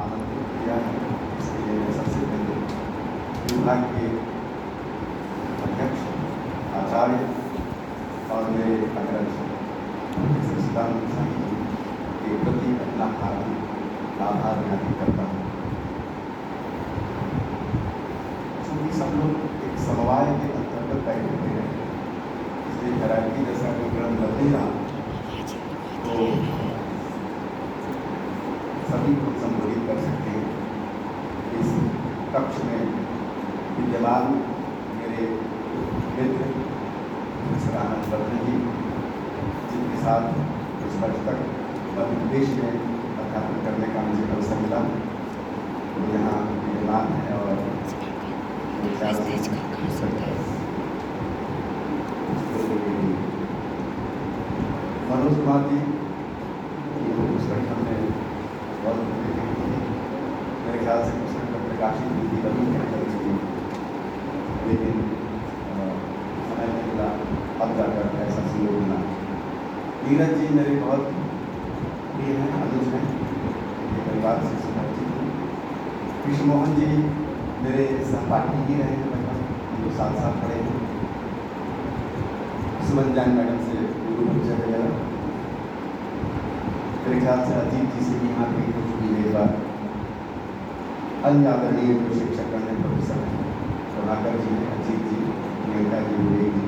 आमंत्रित किया है। इसके लिए मैं सबसे पहले विभाग के अध्यक्ष, आचार्य और मेरे अग्रज प्रोफेसर सदानंद साहनी जी के प्रति अपना हार्दिक आभार ज्ञापित करता हूँ। चूँकि सब लोग एक समवाय के अंतर्गत बैठे हुए हैं, इसलिए वैरायटी जैसा कोई ग्रंथ लग नहीं रहा, तो सभी को संबोधित कर सकते हैं। इस कक्ष में विद्यमान मेरे मित्र प्रोफेसर आनंद वर्धन जी, जिनके साथ कुछ वर्ष तक मध्य प्रदेश में अध्यापन करने का मुझे अवसर मिला, वो यहाँ विद्यमान है और मनोज कुमार जी की वो पुस्तक हमने बहुत मेरे ख्याल से पुस्तक पर प्रकाशित हुई थी, कभी नहीं कर चुकी, लेकिन समय नहीं मिला, अब जाकर ऐसा सुयोग मिला। नीरज जी मेरे बहुत प्रिय हैं, अनुज हैं, मेरे परिवार से सुपरिचित हैं। कृष्ण मोहन जी मेरे सहपाठी ही रहे हैं, लगभग जो साथ साथ पढ़े हैं। सुमन जान मैडम से गुरु परिचय वगैरह, मेरे ख्याल से अजीत जी से भी यहाँ पे कुछ भी एक बार। अन्य आदरणीय जो शिक्षक करने प्रोफेसर हैं, प्रभाकर जी हैं, अजीत जी, प्रियंका जी, विवेक जी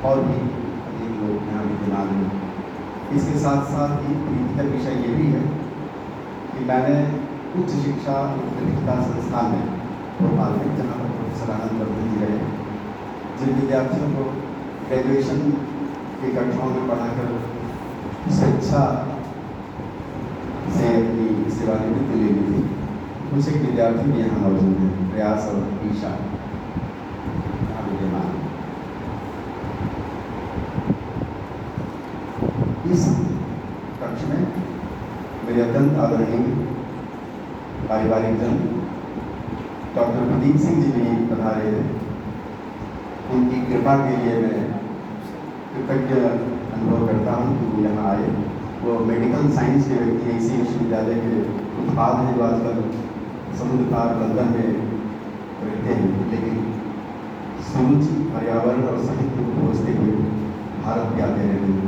और भी अनेक लोग यहाँ विद्यमान हैं। इसके साथ साथ ही प्रीतिकर विषय ये भी है कि मैंने उच्च शिक्षा उत्कृष्टता संस्थान में भोपाल में, जहाँ पर प्रोफेसर आनंद वर्धन जी रहे, जिन विद्यार्थियों को ग्रेजुएशन की कक्षाओं में पढ़ाकर स्वेच्छा से अपनी सेवानिवृत्ति लेनी थी, कुछ एक विद्यार्थी भी यहाँ मौजूद हैं, प्रयास और ईशा यहाँ विद्यमान। इस कक्ष में मेरे अत्यंत आदरणीय पारिवारिक जन डॉक्टर प्रदीप सिंह जी भी पधारे हैं। उनकी कृपा के लिए मैं कृतज्ञ अनुभव करता हूँ कि वो यहाँ आए। वो मेडिकल साइंस के व्यक्ति हैं, इसी विश्वविद्यालय के उत्पाद हैं जो आजकल समुद्र पार लंदन में रहते हैं, लेकिन सुरुचि पर्यावरण और साहित्य को खोजते हुए भारत के आते रहते हैं।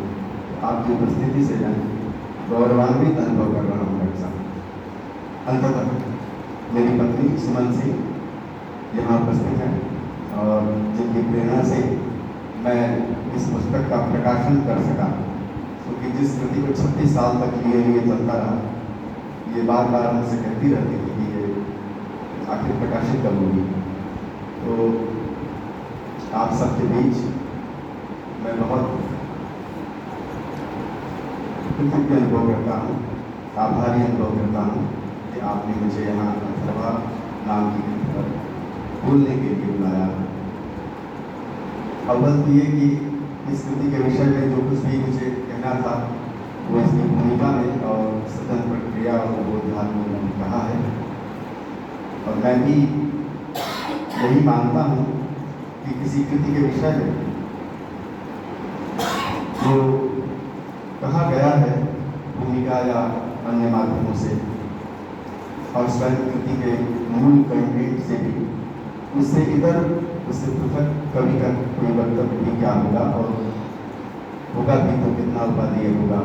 तो आपकी उपस्थिति से मैं गौरवान्वित अनुभव कर रहा हूँ डॉक्टर साहब। अंततः मेरी पत्नी सुमन सिंह यहाँ उपस्थित हैं और जिनकी प्रेरणा से मैं इस पुस्तक का प्रकाशन कर सका, क्योंकि जिस कृति को 36 साल तक लिए चलता रहा, ये बार बार मुझसे कहती रहती थी कि ये आखिर प्रकाशित कब होगी। तो आप सबके बीच मैं बहुत कृतज्ञ अनुभव करता हूँ, आभारी अनुभव करता हूँ कि आपने मुझे यहाँ अथर्वा नाम की कृति पर बोलने के लिए बुलाया। अव्वल ये कि इस कृति के विषय में जो कुछ भी मुझे कहना था वो इसकी भूमिका में और सदन प्रक्रिया और बोधान में कहा है, और मैं भी यही मानता हूँ कि किसी कृति के विषय में जो कहा गया है भूमिका या अन्य माध्यमों से और स्वयं कृति के मूल कंटेंट से भी, उससे इधर उससे पृथक कवि का कोई वक्तव्य भी क्या होगा, और होगा भी तो कितना उपादेय होगा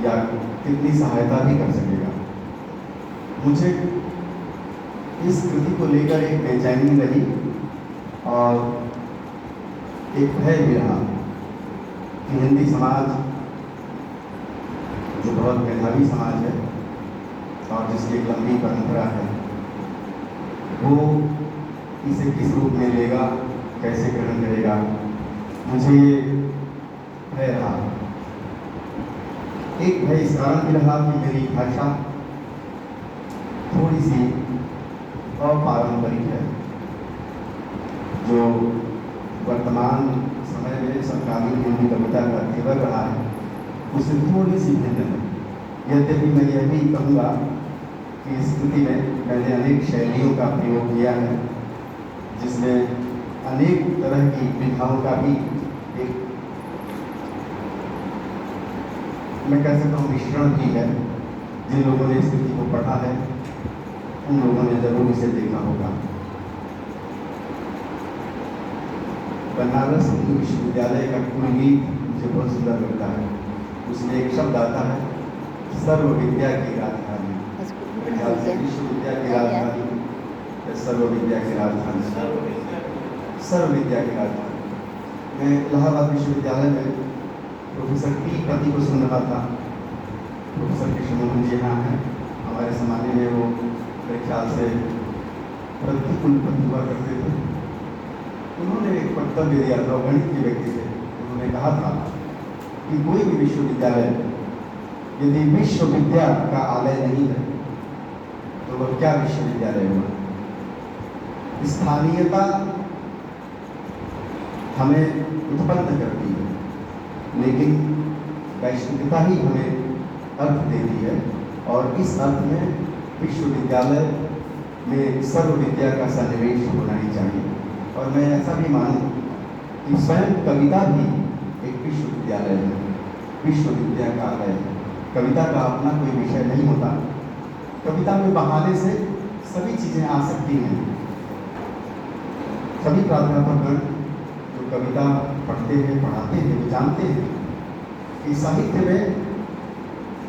या कितनी सहायता भी कर सकेगा। मुझे इस कृति को लेकर एक बेचैनी रही और एक भय भी रहा कि हिंदी समाज जो बहुत मेधावी समाज है और जिसकी एक लंबी परंपरा है, वो इसे किस रूप में लेगा, कैसे ग्रहण करेगा। मुझे भय रहा। एक भय इस कारण भी रहा कि मेरी भाषा थोड़ी सी अपारंपरिक है, जो वर्तमान समय में समकालीन हिंदी कविता का तेवर रहा है, उससे थोड़ी सी भिन्न है। यद्यपि मैं यह भी कहूँगा कि इस कृति में मैंने अनेक शैलियों का प्रयोग किया है, जिसमें अनेक तरह की विधाओं का भी एक, मैं कह सकता हूँ, मिश्रण भी है। जिन लोगों ने स्थिति को पढ़ा है उन लोगों ने जरूर इसे देखा होगा। बनारस हिंदू विश्वविद्यालय का कुलगीत मुझे बहुत सुंदर लगता है। उसमें एक शब्द आता है, सर्व विद्या की राजधानी। विश्व विद्या की राजधानी, सर्व विद्या की राजधानी, सर्व विद्या की राजधानी। मैं इलाहाबाद विश्वविद्यालय में प्रोफेसर टी पति को सुन रहा था। प्रोफेसर कृष्णमोहन जी यहाँ हैं, हमारे ज़माने में वो मेरे ख्याल से प्रतिकुलपति हुआ करते थे। उन्होंने एक वक्तव्य दिया था, गणित के व्यक्ति थे। उन्होंने कहा था कि कोई भी विश्वविद्यालय यदि विश्वविद्या का आलय नहीं है तो वह क्या विश्वविद्यालय हुआ। स्थानीयता हमें उत्पन्न करती है, लेकिन वैश्विकता ही हमें अर्थ देती है, और इस अर्थ में विश्वविद्यालय में सर्व विद्या का सन्निवेश होना ही चाहिए। और मैं ऐसा भी मानूं कि स्वयं कविता भी एक विश्वविद्यालय है, विश्वविद्या का आलय है। कविता का अपना कोई विषय नहीं होता। कविता में बहाने से सभी चीज़ें आ सकती हैं। सभी प्राध्यापकगण जो कविता पढ़ते हैं, पढ़ाते हैं, वो जानते हैं कि साहित्य में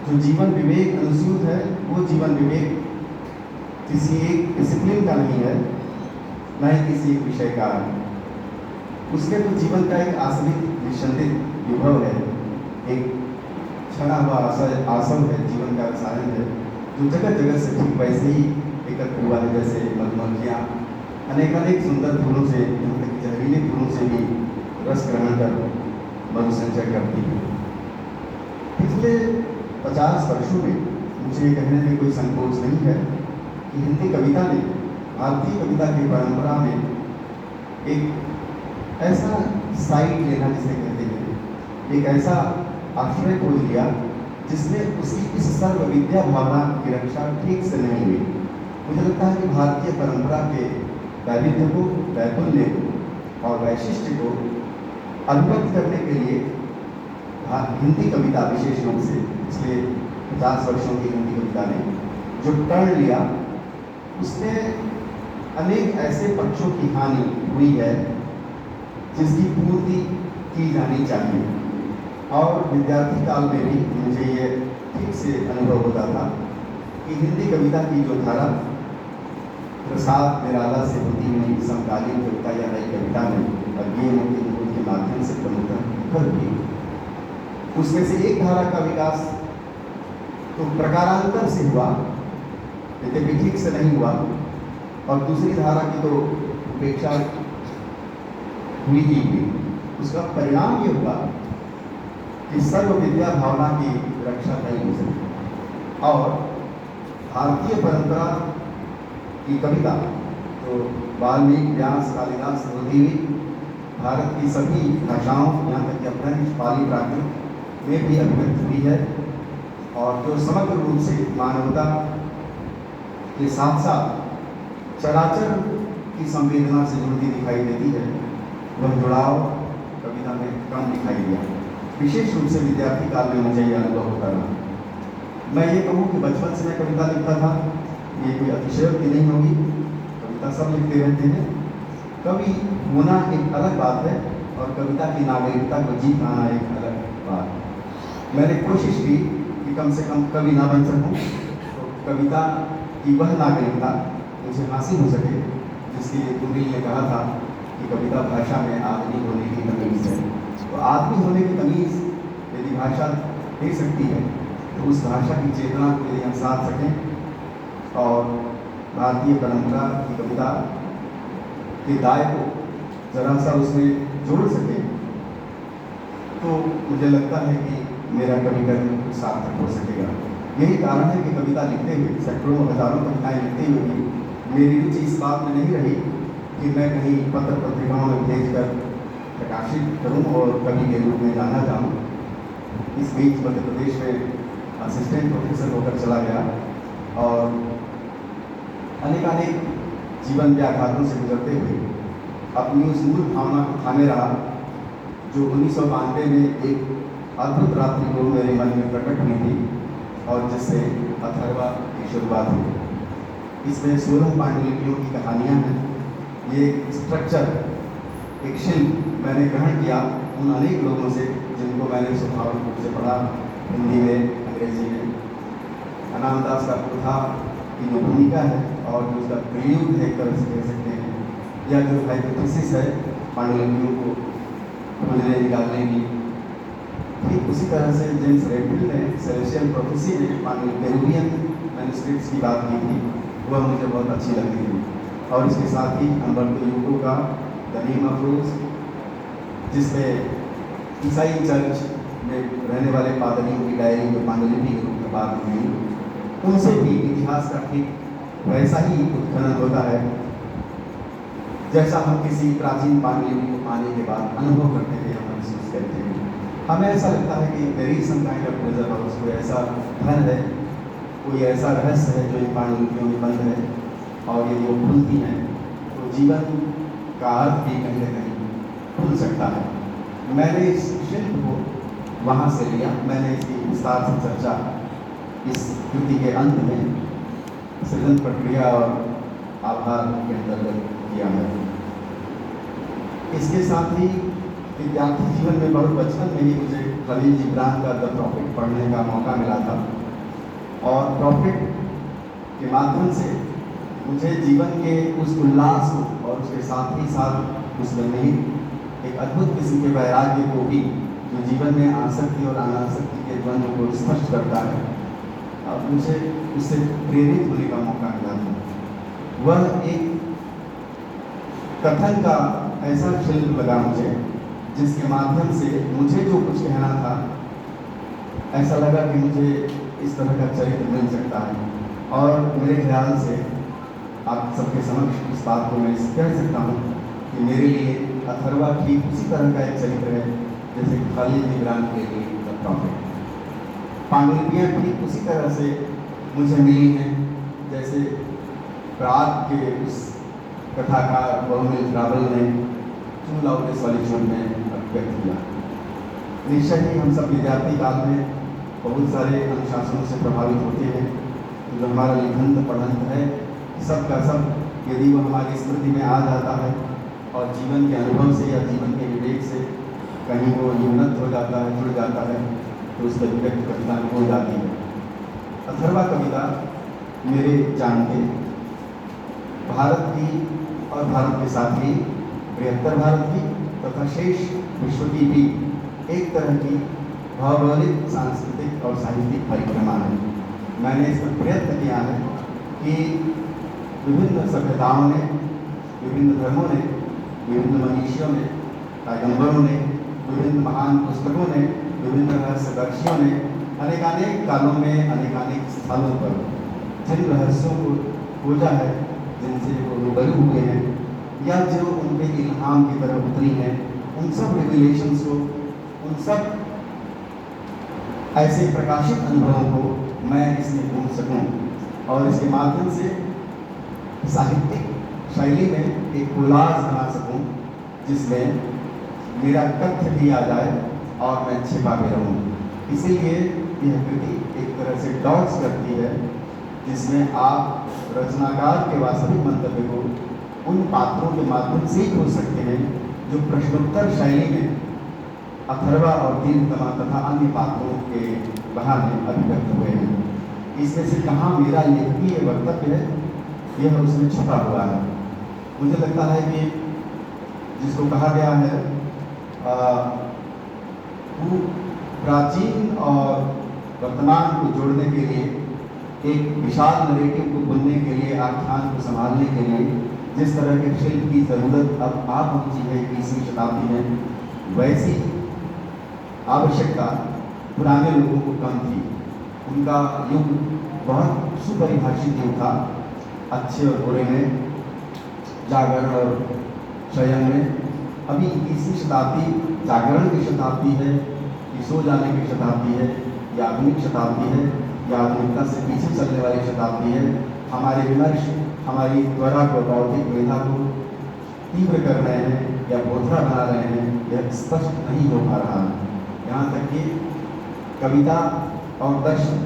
जो जीवन विवेक अनुस्यूत है, वो जीवन विवेक किसी एक डिसिप्लिन का नहीं है, न ही किसी एक विषय का है। उसके तो जीवन का एक आश्रित निश्चित विभव है, एक छना हुआ आसव है, जीवन का रसायन है, जो जगह जगह से ठीक वैसे ही एकत्र हुआ है। जैसे मधुमक्खियाँ अनेक सुंदर फूलों से, यहाँ तक जहरीले फूलों से भी रस ग्रहण कर मधु संचय करती है। पिछले 50 वर्षों में मुझे ये कहने में कोई संकोच नहीं है कि हिंदी कविता ने भारतीय कविता की परंपरा में एक ऐसा साइड लेना जिसे कहते हैं, एक ऐसा आश्रय खोज लिया जिसमें उसकी इस सर्व विद्या भावना की रक्षा ठीक से नहीं हुई। मुझे लगता है कि भारतीय परंपरा के वैविध्य को, वैपुल्य को और वैशिष्ट्य को अभिव्यक्त करने के लिए हिंदी कविता विशेष रूप से पिछले 50 वर्षों की हिंदी कविता ने जो टर्न लिया, उसमें अनेक ऐसे पक्षों की हानि हुई है जिसकी पूर्ति की जानी चाहिए। और विद्यार्थी काल में भी मुझे ये ठीक से अनुभव होता था कि हिंदी कविता की जो धारा प्रसाद निराला से होती हुई समकालीन कविता या नई कविता में अज्ञेयों के मूल के माध्यम से प्रमुखता निखर हुई, उसमें से एक धारा का विकास तो प्रकारांतर से हुआ, यद्यपि ठीक से नहीं हुआ, और दूसरी धारा की तो उपेक्षा हुई ही हुई। उसका परिणाम ये हुआ कि सर्व विद्या भावना की रक्षा नहीं हो सकी। और भारतीय परंपरा की कविता तो वाल्मीकि, व्यास, कालिदास से होती हुई भारत की सभी भाषाओं, यहाँ तक कि अपने पाली प्राकृत में भी अभिव्यक्त हुई है, और जो समग्र रूप से मानवता के साथ साथ चराचर की संवेदना से जुड़ती दिखाई देती है, वह जुड़ाव कविता में कम दिखाई दिया। विशेष रूप से विद्यार्थी काल में मुझे यह अनुभव होता रहा। मैं ये कहूँ कि बचपन से मैं कविता लिखता था, ये कोई अतिशयोक्ति नहीं होगी, कविता सब लिखते रहते हैं। कवि होना एक अलग बात है और कविता की नागरिकता को जी पाना एक अलग बात है। मैंने कोशिश की कि कम से कम कवि ना बन सकूं, तो कविता की वह नागरिकता मुझे हासिल हो सके जिसके लिए तुरील ने कहा था कि कविता भाषा में आदमी होने की तमीज़ है। तो आदमी होने की तमीज़ यदि भाषा दे सकती है तो उस भाषा की चेतना को यदि हम साध सकें और भारतीय परंपरा की कविता के दाय को जरा सा उसमें जोड़ सकें, तो मुझे लगता है कि मेरा कवि कर्म सार्थक हो सकेगा। यही कारण है कि कविता लिखते हुए, सैकड़ों हजारों कविताएं लिखते हुए भी मेरी रुचि इस बात में नहीं रही कि मैं कहीं पत्र पत्रिकाओं में भेजकर प्रकाशित करूं और कवि के रूप में जाना चाहूँ। इस बीच मध्य प्रदेश में असिस्टेंट प्रोफेसर होकर चला गया और अनेक जीवन व्याघातों से गुजरते हुए अपनी उस मूल भावना को थामे रहा जो 1992 में एक अद्भुत रात्रि को मेरे मन में प्रकट हुई थी और जिससे अथर्वा की शुरुआत हुई। इसमें 16 पांडुलिपियों की कहानियाँ हैं। ये स्ट्रक्चर, एक शिल्प मैंने ग्रहण किया उन अनेक लोगों से जिनको मैंने स्वाभाविक रूप से पढ़ा, हिंदी में, अंग्रेजी में। अनामदास का पुरखा की जो भूमिका है और जो उसका प्रयोग है, एक तरह से कह सकते हैं, या जो हाइपोथेसिस है पांडुलिपियों को खोजने निकालने की, ठीक उसी तरह से जेम्स रेडफील्ड ने सेलेस्टियल प्रोफेसी में पेरुवियन मैन्युस्क्रिप्ट्स की बात की थी, वह मुझे बहुत अच्छी लगती थी। और इसके साथ ही अम्बर्टो यूको का द नेम ऑफ रोज, जिसमें ईसाई चर्च में रहने वाले पादरियों की डायरी जो पांडुलिपि के रूप में बात हुई, उनसे भी इतिहास का ठीक वैसा ही उत्खनन होता है जैसा हम किसी प्राचीन पांडुलिपि को पाने के बाद अनुभव करते हैं या महसूस करते हैं। हमें ऐसा लगता है कि there is some kind of treasure house, कोई ऐसा धन है, कोई ऐसा रहस्य है जो इन पांडुलिपियों में बंद है, और ये जो खुलती हैं तो जीवन का अर्थ भी कहीं न कहीं खुल सकता है। मैंने इस शिल्प को वहाँ से लिया, मैंने इसकी विस्तार से चर्चा इस कृति के अंत में सृजन प्रक्रिया और आभार के अंतर्गत किया है। इसके साथ ही विद्यार्थी जीवन में बहुत बचपन में ही मुझे खलील जिब्रान का द प्रॉफिट पढ़ने का मौका मिला था, और प्रॉफिट के माध्यम से मुझे जीवन के उस उल्लास को और उसके साथ ही साथ उसमें निहित एक अद्भुत किस्म के वैराग्य को भी, जो जीवन में आसक्ति और अनासक्ति के द्वंद्व को स्पष्ट करता है, मुझे उससे प्रेरित होने का मौका मिला था। वह एक कथन का ऐसा शिल्प लगा मुझे, जिसके माध्यम से मुझे जो कुछ कहना था, ऐसा लगा कि मुझे इस तरह का चरित्र मिल सकता है। और मेरे ख्याल से आप सबके समक्ष इस बात को मैं कह सकता हूँ कि मेरे लिए अथर्वा ठीक उसी तरह का एक चरित्र है जैसे खलील जिब्रान के लिए द प्रॉफिट। पांडुलिपियाँ ठीक उसी तरह से मुझे मिली हैं जैसे प्राग के उस कथाकार बहुमिल रावल ने टू लाउड सॉलिट्यूड में व्यक्त किया। निश्चय ही हम सब विद्यार्थी काल में बहुत सारे अनुशासनों से प्रभावित होते हैं। जो हमारा लिखंत पढ़ंत है, सब का सब यदि वो हमारी स्मृति में आ जाता है और जीवन के अनुभव से या जीवन के विवेक से कहीं वो न्यूनत हो जाता है, जुड़ जाता है, तो उस व्यक्त कविता हो जाती है। अथर्वा कविता मेरे जानते भारत की और भारत के साथ ही बृहत्तर भारत की तथा शेष विश्व की भी एक तरह की भौगोलिक, सांस्कृतिक और साहित्यिक परिक्रमा है। मैंने इसमें प्रयत्न किया है कि विभिन्न सभ्यताओं ने, विभिन्न धर्मों ने, विभिन्न मनीषियों ने, पैगंबरों ने, विभिन्न महान पुस्तकों ने, विभिन्न रहस्यदर्शियों ने अनेकानेक कालों में अनेकानेक स्थलों पर जिन रहस्यों को खोजा है, जिनसे वो रूबरू हुए हैं या जो उनके इल्हाम की तरह उतरी हैं, उन सब रिविलेशंस को, उन सब ऐसे प्रकाशित अनुभवों को मैं इसमें ढूंढ सकूं और इसके माध्यम से साहित्यिक शैली में एक कोलाज बना सकूं जिसमें मेरा तथ्य भी आ जाए और मैं छिपा भी रहूं। इसीलिए यह कृति एक तरह से डॉट्स करती है जिसमें आप रचनाकार के वास्तविक मंतव्य को उन पात्रों के माध्यम से ही खोज सकते हैं जो प्रश्नोत्तर शैली में अथर्वा और दीर्घतमा तथा अन्य पात्रों के बहाने अभिव्यक्त हुए हैं। इसमें से कहाँ मेरा लेखनीय वक्तव्य है, यह उसमें छुपा हुआ है। मुझे लगता है कि जिसको कहा गया है प्राचीन और वर्तमान को जोड़ने के लिए, एक विशाल नरेटिव को बुनने के लिए, आख्यान को संभालने के लिए जिस तरह के शिल्प की ज़रूरत अब आ पहुंची है 20वीं शताब्दी में, वैसी आवश्यकता पुराने लोगों को कम थी। उनका युग बहुत सुपरिभाषित युग था, अच्छे और बुरे में, जागरण और शयन में। अभी 21वीं शताब्दी जागरण की शताब्दी है, कि सो जाने की शताब्दी है, या आधुनिक शताब्दी है, या आधुनिकता से पीछे चलने वाली शताब्दी है। हमारे विमर्श हमारी त्वरा को, बौद्धिक मेधा को तीव्र कर रहे हैं या बोथरा बना रहे हैं, यह स्पष्ट नहीं हो पा रहा है। यहाँ तक कि कविता और दर्शन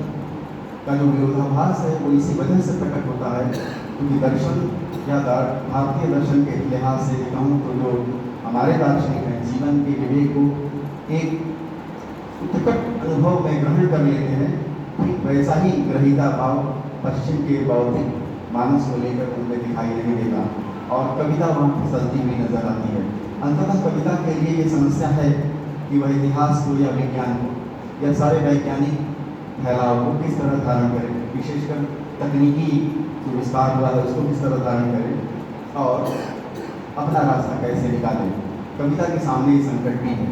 का जो विरोधाभास है वो इसी वजह से प्रकट होता है क्योंकि दर्शन या भारतीय दर्शन के लिहाज से कहूँ तो जो हमारे दार्शनिक हैं जीवन के विवेक को एक उत्कट अनुभव में ग्रहण कर लेते हैं, ठीक वैसा ही ग्रहीता भाव पश्चिम के बौद्धिक मानस को लेकर उनमें दिखाई नहीं देता और कविता वहाँ फिसलती हुई नजर आती है। अंततः कविता के लिए ये समस्या है कि वह इतिहास को या विज्ञान को या सारे वैज्ञानिक फैलाव को किस तरह धारण करें, विशेषकर तकनीकी जो विस्तार हुआ है उसको किस तरह धारण करें और अपना रास्ता कैसे निकालें। कविता के सामने ये संकट भी है।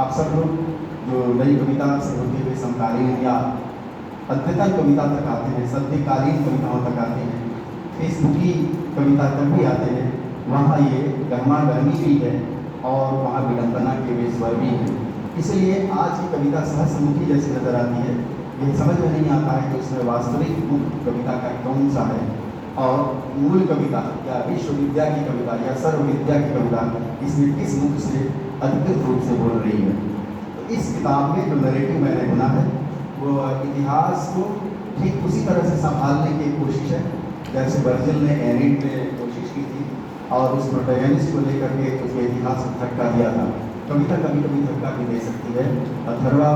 आप सब लोग जो नई कविता से होते हुए समकालीन या अद्यतन कविता तक आते हैं, सद्यकालीन कविताओं तक आते हैं, फेसबुकी कविता तक भी आते हैं, वहाँ ये गहमा गहमी भी है और वहाँ विडंबना के वे स्वर भी हैं। इसलिए आज की कविता सहस्रमुखी जैसी नजर आती है। यह समझ में नहीं आता है कि उसमें वास्तविक मुख्य कविता का कौन सा है और मूल कविता या विश्वविद्या की कविता या सर्वविद्या की कविता इसमें किस मुख से अधिकृत रूप से बोल रही है। तो इस किताब में जो नरेटिव मैंने बना है वो इतिहास को ठीक उसी तरह से संभालने की कोशिश है जैसे वर्जिल ने एनीड में कोशिश की थी और उस प्रोटैगनिस्ट को लेकर के उसके इतिहास को धक्का दिया था। कविता कभी कभी धक्का भी दे सकती है। अथर्वा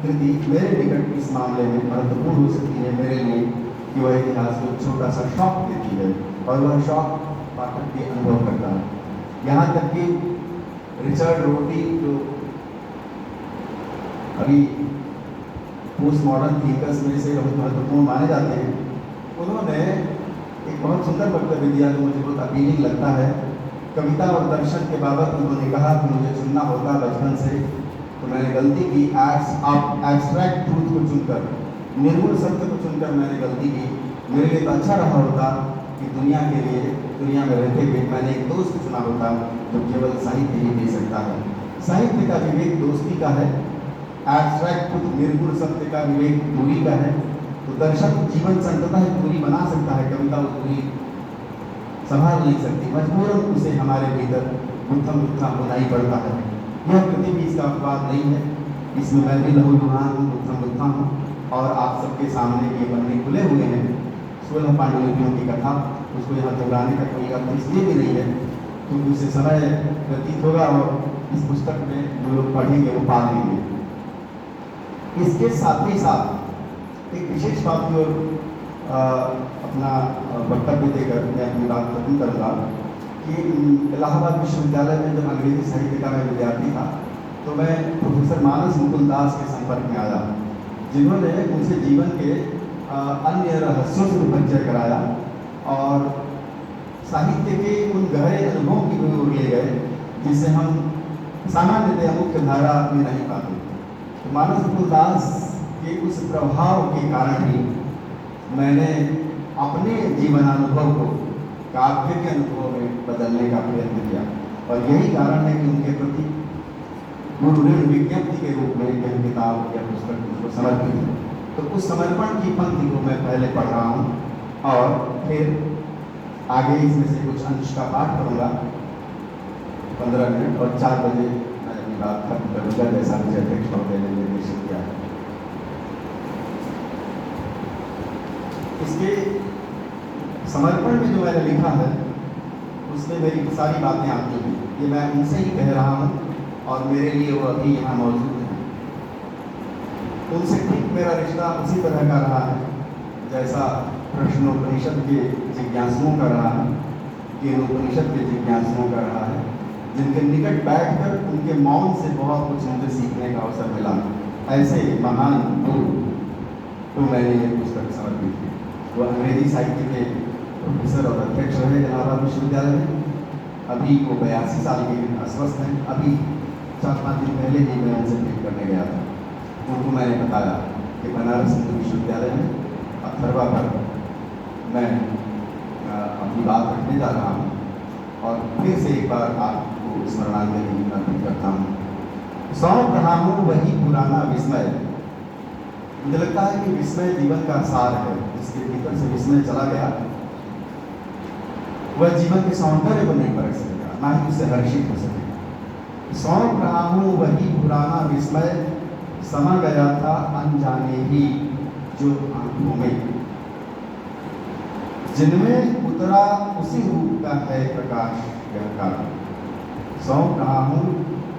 कृति मेरे निकट इस मामले में महत्वपूर्ण हो सकती है मेरे लिए कि वह इतिहास को छोटा सा शौक देती है और वह शौक पाठक के अनुभव करता है। यहाँ तक कि रिचर्ड रोटी जो अभी पोस्ट मॉडर्न थिंकर्स में से बहुत महत्वपूर्ण माने जाते हैं, उन्होंने एक बहुत सुंदर वक्तव्य दिया जो मुझे बहुत अपीलिंग लगता है। कविता और दर्शन के बाबत उन्होंने कहा कि मुझे चुनना होता बचपन से तो मैंने गलती की, एब्स्ट्रैक्ट ट्रूथ को चुनकर, निर्गुण सत्य को चुनकर मैंने गलती की। मेरे लिए तो अच्छा रहा होता कि दुनिया के लिए दुनिया में रहते हुए मैंने एक दोस्त चुना होता जो केवल साहित्य ही दे सकता है। साहित्य का विवेक दोस्ती का है, एब्स्ट्रैक्ट ट्रूथ निर्गुण सत्य का विवेक दूरी का है। तो दर्शन जीवन से अंततः दूरी बना सकता है, कविता वो दूरी संभाल नहीं सकती, मजबूरन उसे हमारे भीतर गुत्थम गुत्था होना ही पड़ता है। यह कृति भी इसका अपवाद नहीं है, इसमें मैं भी लहूलुहान हूँ, गुत्थम गुत्था हूँ और आप सबके सामने ये पन्ने खुले हुए हैं 16 पांडुलिपियों की कथा। उसको यहाँ दोहराने का कोई अर्थ इसलिए भी नहीं है क्योंकि उससे समय व्यतीत होगा और इस पुस्तक में जो लोग पढ़ेंगे वो पा लेंगे। इसके साथ ही साथ एक विशेष बात की ओर अपना वक्तव्य देकर मैं अपनी बात खत्म करूँगा कि इलाहाबाद विश्वविद्यालय में जब अंग्रेजी साहित्य का मैं विद्यार्थी था तो मैं प्रोफेसर मानस मुकुल दास के संपर्क में आया जिन्होंने मुझे जीवन के अन्य रहस्यों से परिचय कराया और साहित्य के उन गहरे अनुभवों की ओर ले गए जिसे हम सामान्यतया मुख्य धारा में नहीं पाते। तो मानस मुकुल दास के उस प्रभाव के कारण ही मैंने अपने जीवनानुभव को काव्य के अनुभव में बदलने का प्रयत्न किया और यही कारण है कि उनके प्रति गुरु ऋण विज्ञप्ति के रूप में यह किताब या पुस्तक उनको समर्पित है। तो उस समर्पण की पंक्ति को मैं पहले पढ़ रहा हूँ और फिर आगे इसमें से कुछ अंश का पाठ करूँगा 15 मिनट और 4 बजे मैं अपनी बात खत्म करूँगा जैसा मुझे अध्यक्ष महोदय ने निर्देशित किया है। इसके समर्पण में जो मैंने लिखा है उसमें मेरी सारी बातें आती हैं, ये मैं उनसे ही कह रहा हूँ और मेरे लिए वो अभी यहाँ मौजूद है। उनसे ठीक मेरा रिश्ता उसी तरह का रहा है जैसा प्रश्नोपनिषद के जिज्ञासुओं का रहा है, केनोपनिषद के जिज्ञासुओं का रहा है, जिनके निकट बैठकर उनके मौन से बहुत कुछ मुझे सीखने का अवसर मिला। ऐसे महान गुरु तो मैंने ये पुस्तक समर्पित की। वो अंग्रेजी साहित्य के प्रोफेसर और अध्यक्ष रहे इलाहाबाद विश्वविद्यालय में। अभी वो 82 साल के अस्वस्थ हैं। अभी 4-5 दिन पहले ही मैं उनसे भेंट करने गया था। उनको मैंने बताया कि बनारस हिंदू विश्वविद्यालय में अथर्वा पर मैं अपनी बात रखने जा रहा हूँ और फिर से एक बार आपको स्मरणांजलि अर्पित करता हूँ। सौंप रहा हूँ वही पुराना विस्मय। मुझे लगता है कि विस्मय जीवन का सार है, जिसके भीतर से विस्मय चला गया वह जीवन के सौंदर्य को नहीं परख सकेगा, ना ही उससे हर्षित हो सकेगा। सौंप रहा हूँ वही पुराना विस्मय, समा गया था अनजाने ही जो आंखों में, जिनमें उतरा उसी रूप का है प्रकाश यह काल। सौंप रहा हूँ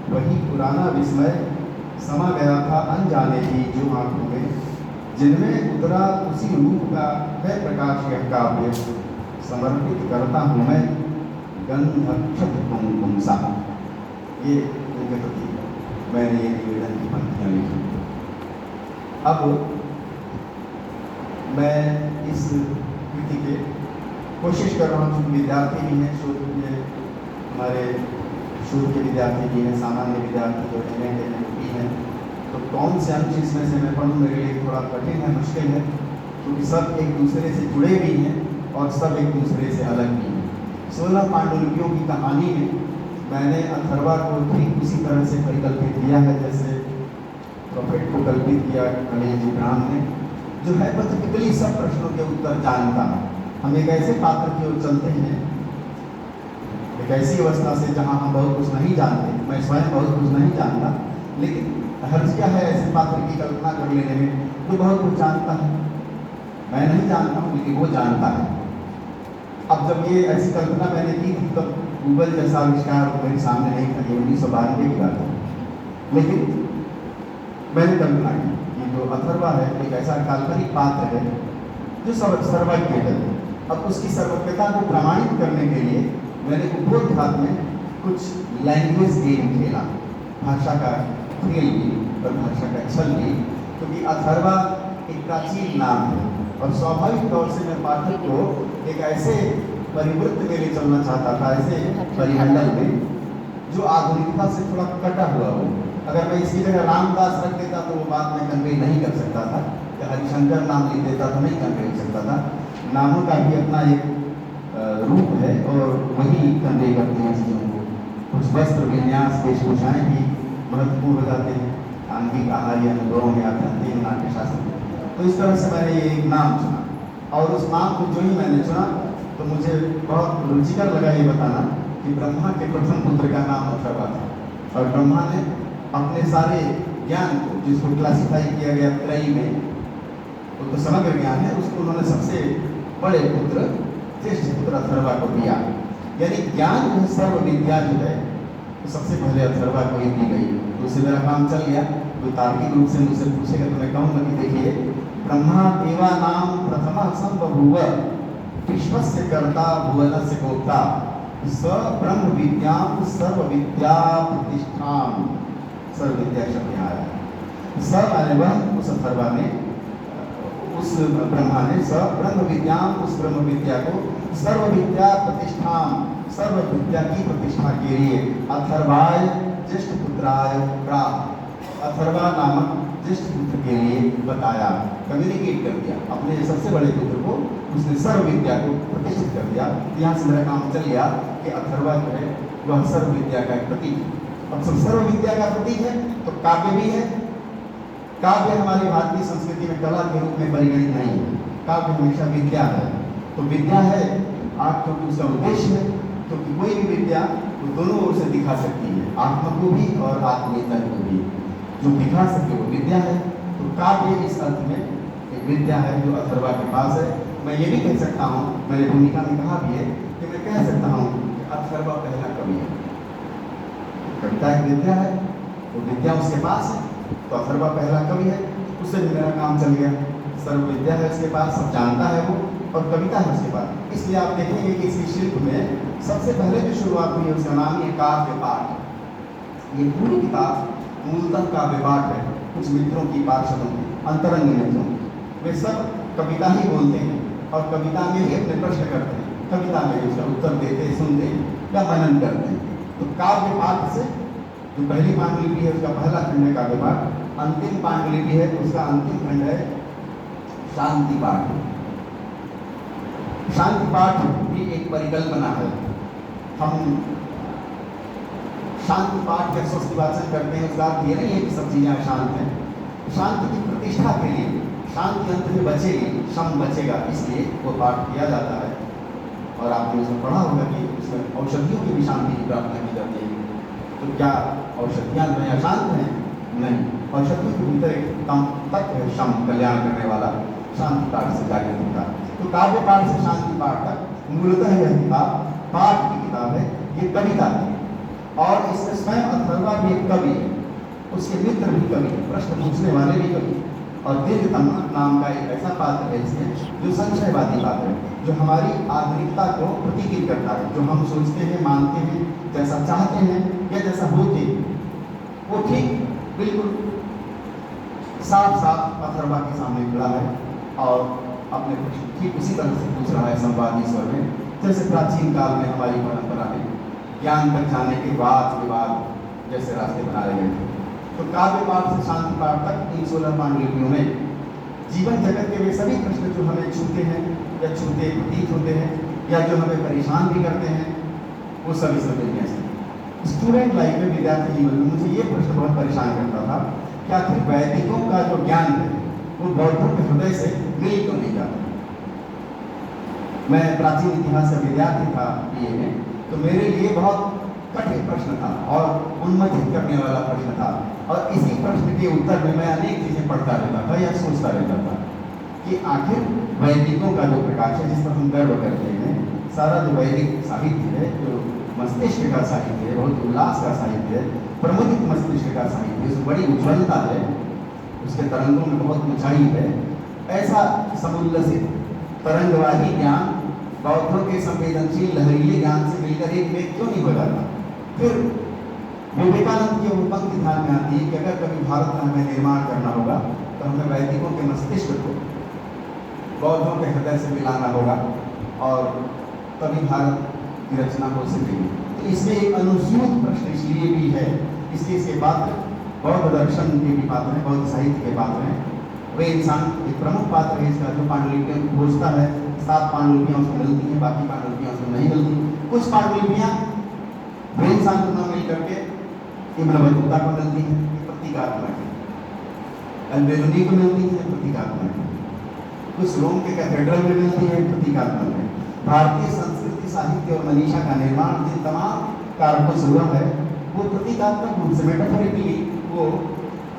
वही पुराना विस्मय, समा गया था अनजाने ही जो आंखों में, जिनमें उतरा उसी रूप का है प्रकाश यह काव्य। समर्पित करता हूँ मैं गंधक्षत कुमकुम सा। ये उनके प्रति मैंने ये निवेदन की पंक्तियाँ लिखी। अब मैं इस कृति के कोशिश कर रहा हूँ, क्योंकि विद्यार्थी भी हैं, शोध के हमारे शोध के विद्यार्थी भी हैं, सामान्य विद्यार्थी जो भी हैं, तो कौन से अंश इसमें से मैं पढ़ूँ मेरे लिए थोड़ा कठिन है, मुश्किल है, क्योंकि सब एक दूसरे से जुड़े भी हैं और सब एक दूसरे से अलग भी हैं। 16 पांडुलिपियों की कहानी में मैंने अथर्वा को ठीक उसी तरह से परिकल्पित किया है जैसे प्रोफेट को कल्पित किया खलील जिब्रान ने, जो हाइपोथेटिकली सब प्रश्नों के उत्तर जानता है। हम एक ऐसे पात्र की ओर चलते हैं, एक ऐसी अवस्था से जहां हम बहुत कुछ नहीं जानते, मैं स्वयं बहुत कुछ नहीं जानता, लेकिन हर्ज क्या है ऐसे पात्र की कल्पना कर लेने में जो बहुत कुछ जानता है। मैं नहीं जानता हूँ लेकिन वो जानता है। अब जब ये ऐसी कल्पना मैंने की थी तब गूगल जैसा आविष्कार मेरे सामने नहीं था, ये 1992 की बात है, लेकिन मैंने कल्पना की कि जो अथर्वा है एक ऐसा काल्पनिक पात्र है जो सर्वज्ञ है। अब उसकी सर्वज्ञता को प्रमाणित करने के लिए मैंने उपोद्घात में कुछ लैंग्वेज गेम खेला, भाषा का खेल भी और भाषा का छल भी, क्योंकि अथर्वा एक प्राचीन नाम है और स्वाभाविक तौर से मैं पाठक को एक ऐसे परिवृत्त में ले चलना चाहता था, ऐसे परिमंडल में जो आधुनिकता से थोड़ा कटा हुआ हो। अगर मैं इसकी जगह रामदास रख देता तो वो बात मैं कन्वे नहीं कर सकता था, या हरिशंकर नाम लिख देता तो नहीं कन्वे कर सकता था। नामों का भी अपना एक रूप है और वही कन्वे करते हैं चीज़ों को। कुछ वस्त्र विन्यास वेशभूषाएँ भी महत्वपूर्ण हो जाते हैं, आंगिक आहार्य अनुभवों में आते हैं नाट्य शास्त्र। तो इस तरह से मैंने ये एक नाम चुना और उस नाम को जो ही मैंने चुना तो मुझे बहुत रुचिकर लगा ये बताना कि ब्रह्मा के प्रथम पुत्र का नाम अथर्वा था और ब्रह्मा ने अपने सारे ज्ञान को, जिसको क्लासिफाई किया गया त्रयी में, वो तो समग्र ज्ञान है, उसको उन्होंने सबसे बड़े पुत्र ज्येष्ठ पुत्र अथर्वा को दिया। यानी ज्ञान जो सर्व विद्या जो है तो सबसे पहले अथर्वा को ही दी गई। तो उससे मेरा काम चल गया। तो तार्किक रूप से मुझसे पूछेगा तो मैं कहूँगा कि देखिए, ब्रह्मा देवा नाम प्रथमा संबभूव विश्वस्य कर्ता भुवनस्य गोप्ता स ब्रह्म विद्याम सर्व विद्या प्रतिष्ठान। सर्व विद्या शब्द यहाँ आया। स आने वह उस अथर्वा ने, उस ब्रह्मा ने स ब्रह्म विद्याम, उस ब्रह्म विद्या को सर्व विद्या प्रतिष्ठान, सर्व विद्या की प्रतिष्ठा के लिए अथर्वाय ज्येष्ठ पुत्राय प्राप्त, अथर्वा नामक ज्येष्ठ पुत्र के लिए बताया, कम्युनिकेट कर दिया। अपने सबसे बड़े पुत्र को उसने सर्व विद्या को प्रतिष्ठित कर दिया। यहाँ से मेरा काम चल गया कि अथर्वा जो है वह सर्व विद्या का एक प्रतीक है। अब सब सर्व विद्या का प्रतीक है तो काव्य भी है। काव्य हमारी भारतीय संस्कृति में कला के रूप में परिगणित नहीं है, काव्य हमेशा विद्या है। तो विद्या है आप, क्योंकि उसका उद्देश्य है, क्योंकि कोई भी विद्या वो दोनों ओर से दिखा सकती है, आत्मा को भी और आत्मीयता को भी। जो दिखा सके वो विद्या है। तो काव्य इस अर्थ में एक विद्या है जो अथर्वा के पास है। मैं ये भी कह सकता हूँ, मैंने भूमिका में कहा भी है कि मैं कह सकता हूँ कि अथर्वा पहला कवि है। कविता एक विद्या है, वो विद्या उसके पास है, तो अथर्वा पहला कवि है। उससे भी मेरा काम चल गया। सर्व विद्या है उसके पास, सब जानता है वो, और कविता है उसके पास। इसलिए आप देखेंगे कि इसकी शिल्प में सबसे पहले जो शुरुआत हुई है उसका नाम है काव्य पाठ। ये पूरी किताब मूलतः काव्य पाठ है। कुछ मित्रों की, पार्षदों की, अंतरंग मित्रों, वे सब कविता ही बोलते हैं और कविता में ही अपने प्रश्न करते हैं, कविता में उसका उत्तर देते, सुनते हैं या मनन करते हैं। तो काव्य पाठ से जो पहली पांडुलिपि है उसका पहला खंड है काव्य पाठ, अंतिम पांडुलिपि है उसका अंतिम खंड है शांति पाठ। शांति पाठ भी एक परिकल्पना है। हम शांति पाठ जब स्वस्ति वाचन करते हैं उसका अर्थ ये नहीं है कि सब चीज़ें शांत हैं। शांति की प्रतिष्ठा के लिए, शांति अंत में बचेगी, शम बचेगा, इसलिए वो पाठ किया जाता है। और आपने उसमें पढ़ा होगा कि उसमें औषधियों की भी शांति की प्रार्थना की जाती है। तो क्या औषधियाँ जो हैं अशांत हैं? नहीं, औषधियों के भीतर एक तत्व है शम, कल्याण करने वाला। शांति पाठ से जागृत होता है। तो काव्य पाठ से शांति पाठ तक मूलतः यह किताब पाठ की किताब है, ये कविता है। और इसमें स्वयं अथर्वा भी एक कवि है, उसके मित्र भी कवि है, प्रश्न पूछने वाले भी कवि है। और दीर्घतम नाम का एक ऐसा पात्र है इसमें जो संशयवादी पात्र है, जो हमारी आधुनिकता को प्रतीकित करता है। जो हम सोचते हैं, मानते हैं, जैसा चाहते हैं या जैसा होते हैं, वो ठीक बिल्कुल साफ साफ अथर्वा के सामने खड़ा है और अपने प्रश्न ठीक उसी तरह से पूछ रहा है संवादी स्वर में, जैसे प्राचीन काल में हमारी परंपरा में ज्ञान तक जाने के बाद जैसे रास्ते बना रहे थे। तो काव्य पाठ से शांति पाठ तक इन 16 पांडुलिपियों में जीवन जगत के वे सभी प्रश्न जो हमें छूते हैं या छूते प्रतीत होते हैं या जो हमें परेशान भी करते हैं, वो सभी मिल से। स्टूडेंट लाइफ में, विद्यार्थी जीवन में मुझे ये प्रश्न बहुत परेशान करता था कि आखिर वैदिकों का जो ज्ञान है वो बौद्धों के हृदय से मिल क्यों नहीं जाता। मैं प्राचीन इतिहास का विद्यार्थी था बीए में, तो मेरे लिए बहुत कठिन प्रश्न था और उन्मोचित करने वाला प्रश्न था। और इसी प्रश्न के उत्तर में मैं अनेक चीजें पढ़ता रहता था या सोचता रहता था कि आखिर वैदिकों का जो प्रकाश है, जिस पर हम गर्व करते हैं, सारा जो वैदिक साहित्य है, जो मस्तिष्क का साहित्य है, बहुत उल्लास का साहित्य है, प्रमुदित मस्तिष्क का साहित्य है, उसमें बड़ी उज्ज्वलता है, उसके तरंगों में बहुत ऊंचाई है, ऐसा समुल्लसित तरंगवाही ज्ञान बौद्धों के संवेदनशील लहरीले ज्ञान से मिलकर एक में क्यों नहीं हो जाता। फिर विवेकानंद की वो पंक्ति ध्यान में आती है कि अगर कभी भारत में हमें निर्माण करना होगा तो हमें वैदिकों के मस्तिष्क को बौद्धों के हृदय से मिलाना होगा और तभी भारत की रचना हो सकेगी। तो इसमें एक अनुसूत प्रश्न इसलिए भी है, इसलिए इसके पात्र बौद्ध दर्शन के भी पात्र हैं, बौद्ध साहित्य के पात्र हैं। वे इंसान एक प्रमुख पात्र है इसका, जो पांडुलिपियों को खोजता है। 7 पांडुलिपियाँ उसको मिलती हैं, बाकी पांडुलिपियाँ उसको नहीं मिलती। कुछ पांडुलिपियाँ वे इंसान को न मिल करके इब्न बतूता को मिलती है, प्रतीकात्मक है, अल-बेरूनी को मिलती है, प्रतीकात्मक है। कुछ रोम के कैथेड्रल में मिलती है, प्रतीकात्मक है। भारतीय संस्कृति, साहित्य और मनीषा का निर्माण जिन तमाम कारकों से हुआ है, वो प्रतीकात्मक रूप से मेटाफोरिकली वो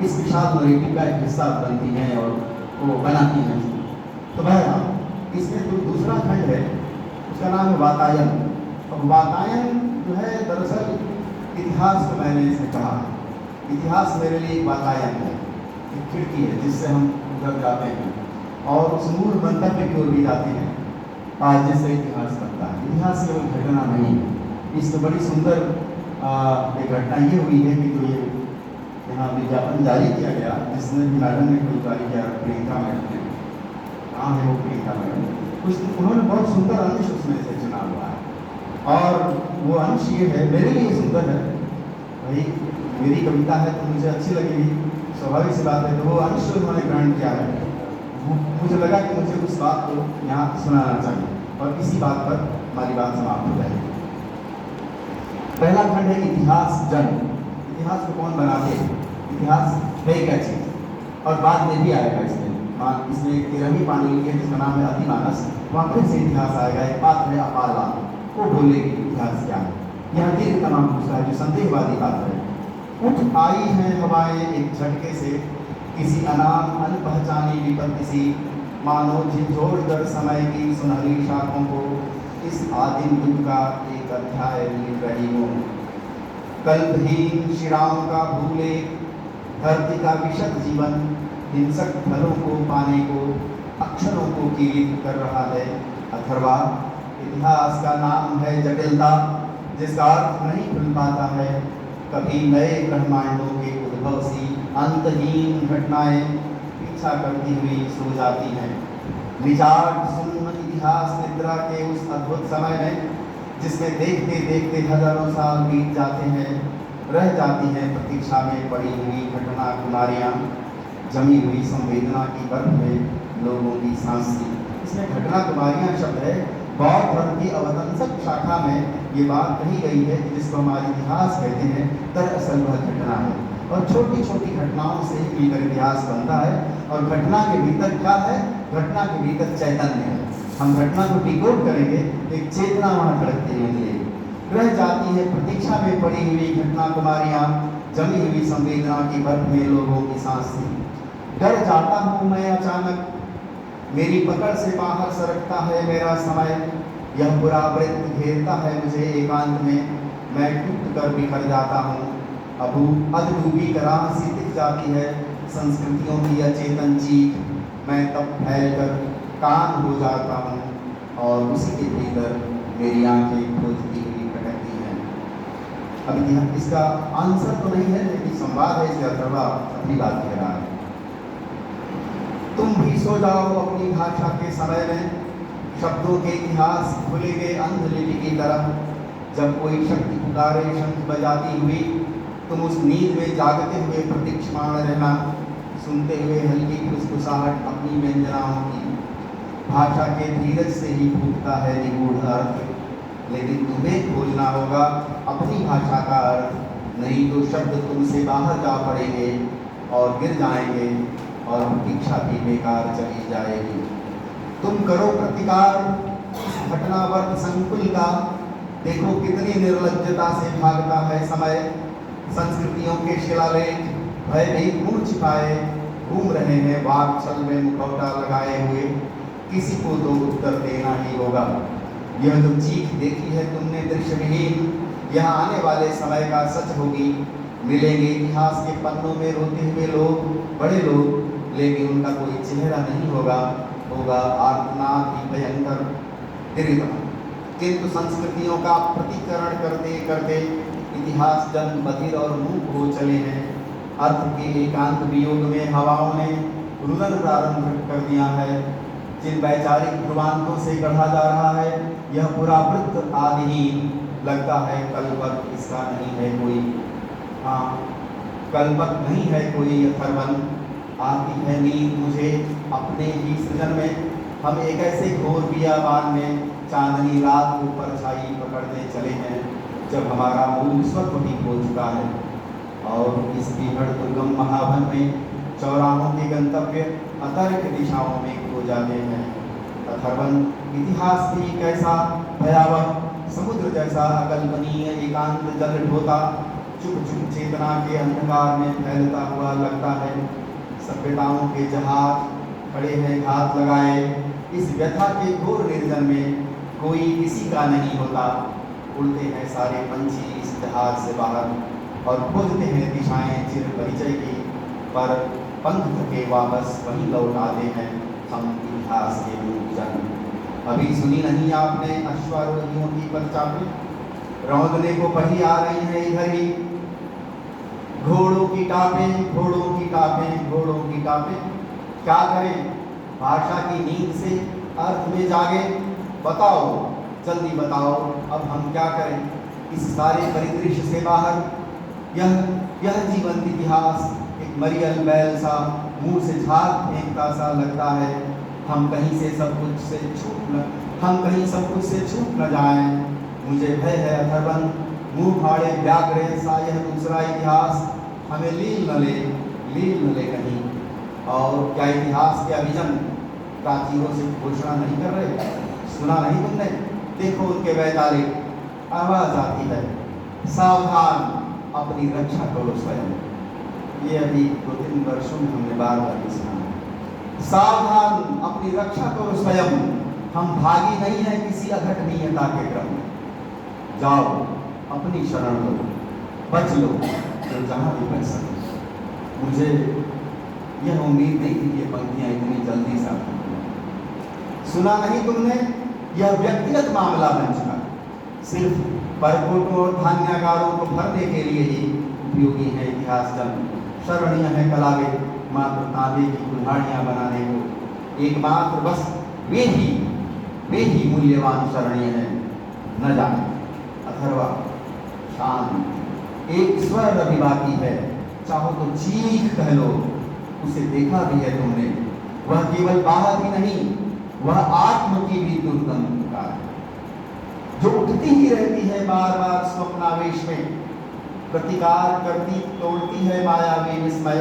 इस विशाल नरेटिव का एक हिस्सा बनती हैं और वो बनाती हैं। तो बहरहाल इसमें जो दूसरा खंड है उसका नाम है वातायन। और वातायन जो है, दरअसल इतिहास को मैंने इसमें कहा है। इतिहास मेरे लिए एक वातायन है, एक खिड़की है जिससे हम उधर जाते हैं और उस मूल मंतव्य की ओर भी जाते हैं आज जिससे इतिहास बनता है। इतिहास केवल घटना नहीं है। इसमें बड़ी सुंदर एक घटना ये हुई है कि जो ये यहाँ विज्ञापन जारी किया गया, जिसने मैडम ने कोई जारी किया, प्रियंका मैडम ने, कहाँ है वो प्रियंका मैडम, उन्होंने बहुत सुंदर अंश उसमें से चुना हुआ है। और वो अंश ये है, मेरे लिए सुंदर है, भाई मेरी कविता है तो मुझे अच्छी लगेगी, स्वाभाविक सी बात है। तो वो अंश उन्होंने ग्रहण किया है, मुझे लगा कि मुझे उस बात को यहाँ सुनाना चाहिए और इसी बात पर हमारी बात समाप्त हो जाएगी। पहला खंड है इतिहास जन्म। इतिहास को कौन बनाते हैं, इतिहास है क्या चीज, और बाद में भी आएगा इसमें। इसमें 13वीं पांडुलिपि है जिसका नाम है अतिमानस, वहाँ फिर से इतिहास आएगा। एक पात्र है अपाला, वो बोलेगी इतिहास क्या है। यहाँ दीर्घ का नाम पूछता है जो संदेहवादी पात्र है। उठ आई हैं हवाएं एक झटके से, किसी अनाम अनपहचानी विपत्ति सी, मानो झिझोड़ कर समय की सुनहरी शाखों को, इस आदिम युग का एक अध्याय लिख रही हूँ। कल्पहीन शिराओं का भूले, धरती का विशद जीवन, हिंसक फलों को पाने को, अक्षरों को कीलित कर रहा है अथर्वा। इतिहास का नाम है जटिलता, जिसका अर्थ नहीं खुल पाता है। कभी नए ब्रह्मांडों के उद्भव सी अंतहीन घटनाएं पीछा करती हुई सो जाती हैं। निजाट सुन्न इतिहास निद्रा के उस अद्भुत समय में, जिसमें देखते देखते हजारों साल बीत जाते हैं, रह जाती हैं प्रतीक्षा में पड़ी हुई घटना कुमारियाँ, जमी हुई संवेदना की बर्फ में लोगों की सांसी। इसमें घटना कुमारियाँ शब्द है। बौद्ध धर्म की अवतंसक शाखा में ये बात कही गई है कि जिसको हमारे इतिहास कहते हैं, दरअसल वह घटना है और छोटी छोटी घटनाओं से ही मिलकर इतिहास बनता है। और घटना के भीतर क्या है, घटना के भीतर चैतन्य है। हम घटना को डिकोड करेंगे, एक चेतना वहाँ धड़कती हुई मिलेगी। रह जाती है प्रतीक्षा में पड़ी हुई घटना कुमारियाँ, जमी हुई संवेदना की बर्फ में लोगों की सांसें। डर जाता हूँ मैं अचानक, मेरी पकड़ से बाहर सरकता है मेरा समय, यह बुरा वृत्त घेरता है मुझे एकांत में, मैं टूट कर बिखर जाता हूँ। अधडूबी कराह सी दिख जाती है संस्कृतियों की अचेतन चीख, मैं तब फैल कर कान हो जाता हूँ और उसी के भीतर मेरी आंखें खोजती हुई भटकती हैं। अब इसका आंसर तो नहीं है, लेकिन संवाद है, इसका अथर्वा अपनी बात कह रहा है। तुम भी सो जाओ अपनी भाषा के समय में, शब्दों के इतिहास खुलेंगे अंधलिपि की तरह। जब कोई शक्ति पुकारे शंख बजाती हुई, तुम उस नींद में जागते हुए प्रतीक्षमान रहना, सुनते हुए हल्की फुसफुसाहट अपनी व्यंजनाओं की। भाषा के धीरज से ही फूटता है निगूढ़ अर्थ, लेकिन तुम्हें खोजना होगा अपनी भाषा का अर्थ, नहीं तो शब्द तुमसे बाहर जा पड़ेंगे और गिर जाएंगे और प्रतीक्षा भी बेकार चली जाएगी। तुम करो प्रतिकार घटनावर्त संकुल का, देखो कितनी निर्लज्जता से भागता है समय। संस्कृतियों के शिलालेख भयभीत मुंह छिपाए घूम रहे हैं वाक छल में मुखौटा लगाए हुए, किसी को तो उत्तर देना ही होगा। यह जो चीख देखी है तुमने दृश्यविहीन, यह आने वाले समय का सच होगी। मिलेंगे इतिहास के पन्नों में रोते हुए लोग, बड़े लोग, लेकिन उनका कोई चेहरा नहीं होगा, होगा आर्तनाद ही भयंकर दीर्घतम। किंतु संस्कृतियों का प्रतिकरण करते करते इतिहास जन बधिर और मूक हो चले हैं। अर्थ के एकांत वियोग में हवाओं ने रुदन प्रारंभ कर दिया है। जिन वैचारिक ध्रुवांतों से गढ़ा जा रहा है यह पूरा वृत्त आदिहीन लगता है। कल्पक इसका नहीं है कोई, कल्पक नहीं है कोई अथर्वन। आती है नींद मुझे अपने ही सृजन में, हम एक ऐसे घोर बियाबान में चांदनी रात को परछाई पकड़ने चले हैं, जब हमारा मूल स्वत्व ही खो चुका है और इस बिगड़ दुर्गम महावन में चौराहों के गंतव्य अतर्क दिशाओं में खो जाते हैं। अथर्वन इतिहास भी कैसा भयावह समुद्र जैसा अकल्पनीय एकांत जल ढोता चुप चुप चेतना के अंधकार में फैलता हुआ लगता है। सभ्यताओं के जहाज खड़े हैं घात लगाए, इस व्यथा के घोर निर्जन में कोई किसी का नहीं होता। उड़ते हैं सारे पंछी इस जहाज से बाहर और खोजते हैं दिशाएं चिर परिचय की, पर पंख थके वापस वहीं लौट आते हैं हम इतिहास के रूप जन। अभी सुनी नहीं आपने अश्वारोहियों की परचापे, रौंदने को पढ़ी आ रही है इधर ही। घोड़ों की टापे, घोड़ों की टापे, घोड़ों की टापे, क्या करें भाषा की नींद से अर्थ में जागे। बताओ जल्दी बताओ, अब हम क्या करें इस सारे परिदृश्य से बाहर। यह जीवंत इतिहास एक मरियल बैल सा मुंह से झाग फेंकता सा लगता है। हम कहीं सब कुछ से छूट न जाएं। मुझे भय है अथर्वन, मुंह फाड़े व्याग्रे सा यह दूसरा इतिहास हमें लील न ले कहीं। और क्या इतिहास के अभिजन प्राचीनों से घोषणा नहीं कर रहे? सुना नहीं तुमने? देखो उनके वैतालिक आवाज आती है, सावधान अपनी रक्षा करो स्वयं। ये अभी 2-3 वर्षों में हमने बार बार सुना। सावधान अपनी रक्षा करो स्वयं, हम भागी नहीं है किसी अघटनीयता के क्रम में। जाओ अपनी शरण लो, बच लो तो जहाँ भी बच सके। मुझे यह उम्मीद नहीं थी कि ये पंक्तियाँ इतनी जल्दी से सुना नहीं तुमने? यह व्यक्तिगत मामला बन चुका, सिर्फ परकोटों और धान्यागारों को भरने के लिए ही उपयोगी है इतिहास जन। शरणीय है कलावे मात्र तांबे की कुल्हाड़ियाँ बनाने को, एकमात्र बस वे ही मूल्यवान शरणीय है। न जाने अथर्वा शांत, एक स्वर अभी बाकी है, चाहो तो चीख कह लो। उसे देखा भी है तुमने, वह केवल बाहर ही नहीं, वह आत्म की भी दुर्गम पुकार है, जो उठती ही रहती है बार बार स्वप्नावेश में, प्रतिकार करती तोड़ती है मायावी विस्मय।